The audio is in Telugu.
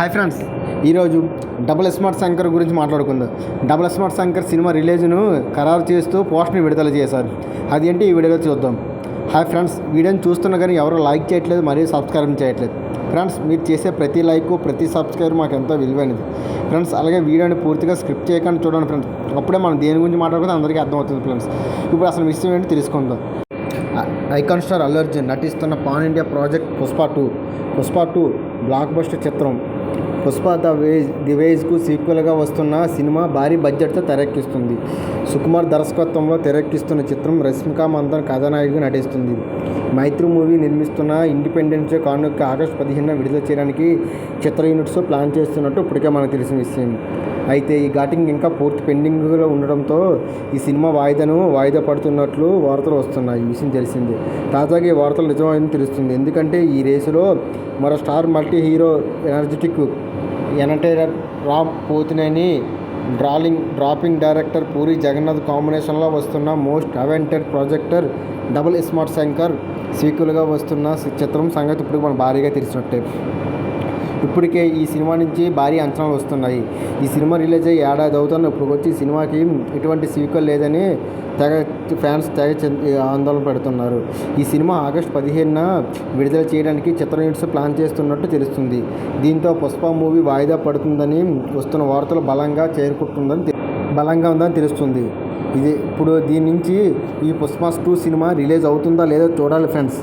హాయ్ ఫ్రెండ్స్, ఈరోజు డబుల్ స్మార్ట్ శంకర్ గురించి మాట్లాడుకుందాం. డబుల్ స్మార్ట్ శంకర్ సినిమా రిలీజ్ను ఖరారు చేస్తూ పోస్ట్ని విడుదల చేశారు. అదేంటి ఈ వీడియోలో చూద్దాం. హాయ్ ఫ్రెండ్స్, వీడియోని చూస్తున్నా కానీ ఎవరు లైక్ చేయట్లేదు, మరియు సబ్స్క్రైబ్ చేయట్లేదు. ఫ్రెండ్స్, మీరు చేసే ప్రతి లైక్, ప్రతి సబ్స్క్రైబ్ మాకు ఎంతో విలువైనది. ఫ్రెండ్స్, అలాగే వీడియోని పూర్తిగా స్క్రిప్ట్ చేయకుండా చూడండి ఫ్రెండ్స్. అప్పుడే మనం దేని గురించి మాట్లాడుకుంటే అందరికీ అర్థమవుతుంది ఫ్రెండ్స్. ఇప్పుడు అసలు విషయం ఏంటి తెలుసుకుందాం. ఐకాన్ స్టార్ అల్లు అర్జున్ నటిస్తున్న pan India project Pushpa two block buster చిత్రం. పుష్ప ది వేజ్కు సీక్వెల్గా వస్తున్న సినిమా భారీ బడ్జెట్తో తెరకెక్కిస్తుంది. సుకుమార్ దర్శకత్వంలో తెరకెక్కిస్తున్న చిత్రం రష్మిక మందన్ కథానాయికగా నటిస్తుంది. మైత్రి మూవీ నిర్మిస్తున్న ఇండిపెండెన్స్ డే కానుక ఆగస్టు 15న విడుదల చేయడానికి చిత్ర యూనిట్స్ ప్లాన్ చేస్తున్నట్టు ఇప్పటికే మనకు తెలిసిన విషయం. అయితే ఈ ఘాటింగ్ ఇంకా పూర్తి పెండింగ్లో ఉండడంతో ఈ సినిమా వాయిదా పడుతున్నట్లు వార్తలు వస్తున్నాయి. ఈ విషయం తెలిసిందే. తాజాగా ఈ వార్తలు నిజమని తెలుస్తుంది. ఎందుకంటే ఈ రేసులో మరో star multi hero energetic entertainer Ram Pothineni dropping director Puri Jagannath కాంబినేషన్లో వస్తున్న most awaited projector double smart Shankar సీక్వెల్గా వస్తున్న చిత్రం సంగతి ఇప్పుడు మనం భారీగా తెలిసినట్టే. ఇప్పటికే ఈ సినిమా నుంచి భారీ అంచనాలు వస్తున్నాయి. ఈ సినిమా రిలీజ్ అయ్యి ఏడాది అవుతున్న ఇప్పుడు వచ్చి ఈ సినిమాకి ఎటువంటి సీక్వెల్ లేదని ఫ్యాన్స్ ఆందోళన పెడుతున్నారు. ఈ సినిమా ఆగస్టు 15న విడుదల చేయడానికి చిత్ర యూనిట్స్ ప్లాన్ చేస్తున్నట్టు తెలుస్తుంది. దీంతో పుష్ప మూవీ వాయిదా పడుతుందని వస్తున్న వార్తలు బలంగా ఉందని తెలుస్తుంది. ఇప్పుడు దీని నుంచి ఈ పుష్ప 2 సినిమా రిలీజ్ అవుతుందా లేదో చూడాలి ఫ్రెండ్స్.